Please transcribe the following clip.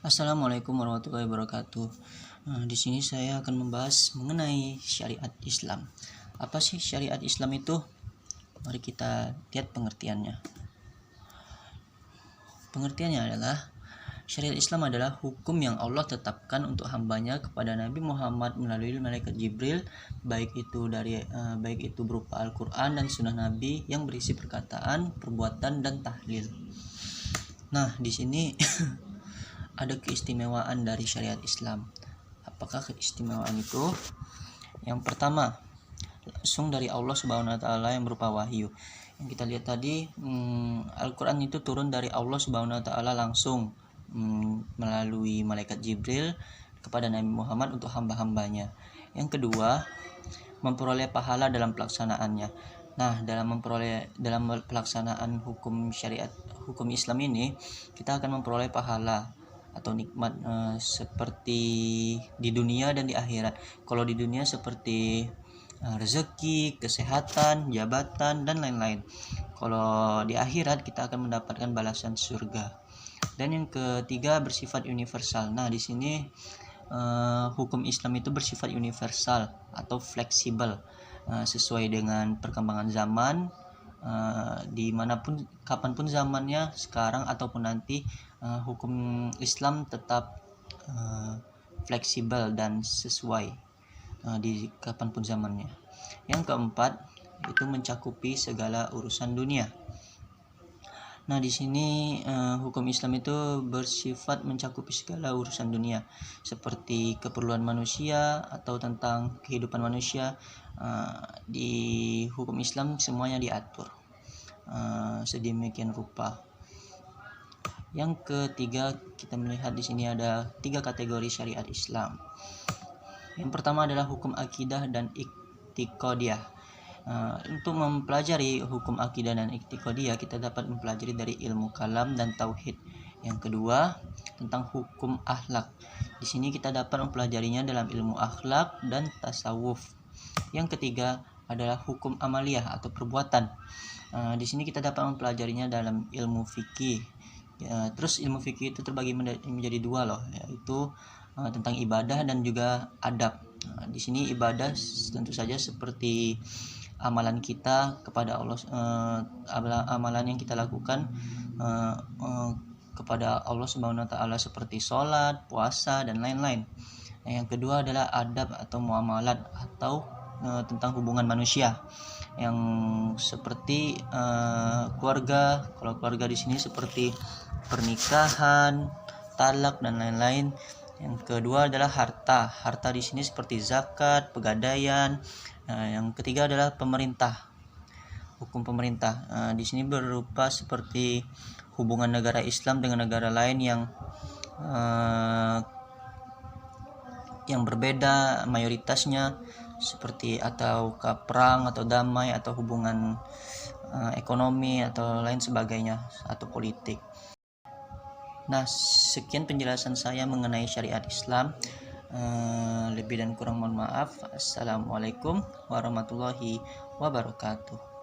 Assalamualaikum warahmatullahi wabarakatuh. Di sini saya akan membahas mengenai syariat Islam. Apa sih syariat Islam itu? Mari kita lihat pengertiannya. Pengertiannya adalah syariat Islam adalah hukum yang Allah tetapkan untuk hambanya kepada Nabi Muhammad melalui malaikat Jibril, baik itu berupa Al-Quran dan Sunnah Nabi yang berisi perkataan, perbuatan, dan tahlil. Nah, di sini ada keistimewaan dari syariat Islam. Apakah keistimewaan itu? Yang pertama, langsung dari Allah Subhanahu wa taala yang berupa wahyu. Yang kita lihat tadi, Al-Qur'an itu turun dari Allah Subhanahu wa taala langsung melalui malaikat Jibril kepada Nabi Muhammad untuk hamba-hambanya. Yang kedua, memperoleh pahala dalam pelaksanaannya. Nah, dalam pelaksanaan hukum Islam ini, kita akan memperoleh pahala atau nikmat seperti di dunia dan di akhirat. Kalau di dunia seperti rezeki, kesehatan, jabatan, dan lain-lain. Kalau di akhirat kita akan mendapatkan balasan surga. Dan yang ketiga, bersifat universal. Nah, di sini hukum Islam itu bersifat universal atau fleksibel, sesuai dengan perkembangan zaman, dimanapun kapanpun zamannya, sekarang ataupun nanti, hukum Islam tetap fleksibel dan sesuai di kapanpun zamannya. Yang keempat, itu mencakupi segala urusan dunia. Nah, di sini hukum Islam itu bersifat mencakupi segala urusan dunia, seperti keperluan manusia atau tentang kehidupan manusia. Di hukum Islam semuanya diatur sedemikian rupa. Yang ketiga, kita melihat di sini ada 3 kategori syariat Islam. Yang pertama adalah hukum akidah dan iktiqadiyah. Untuk mempelajari hukum akidah dan iktiqadiyah, kita dapat mempelajari dari ilmu kalam dan tauhid. Yang kedua, tentang hukum akhlak. Di sini kita dapat mempelajarinya dalam ilmu akhlak dan tasawuf. Yang ketiga adalah hukum amaliyah atau perbuatan. Di sini kita dapat mempelajarinya dalam ilmu fikih. Terus ilmu fikih itu terbagi menjadi 2 loh, yaitu tentang ibadah dan juga adab. Di sini ibadah tentu saja seperti amalan kita kepada Allah, amalan yang kita lakukan kepada Allah Subhanahu wa taala seperti sholat, puasa, dan lain-lain. Yang kedua adalah adab atau muamalat atau tentang hubungan manusia, yang seperti keluarga. Kalau keluarga di sini seperti pernikahan, talak, dan lain-lain. Yang kedua adalah harta. Harta di sini seperti zakat, pegadaian. Yang ketiga adalah pemerintah. Hukum pemerintah di sini berupa seperti hubungan negara Islam dengan negara lain yang berbeda mayoritasnya, seperti atau perang atau damai atau hubungan ekonomi atau lain sebagainya atau politik. Nah, sekian penjelasan saya mengenai syariat Islam. Lebih dan kurang mohon maaf. Assalamualaikum warahmatullahi wabarakatuh.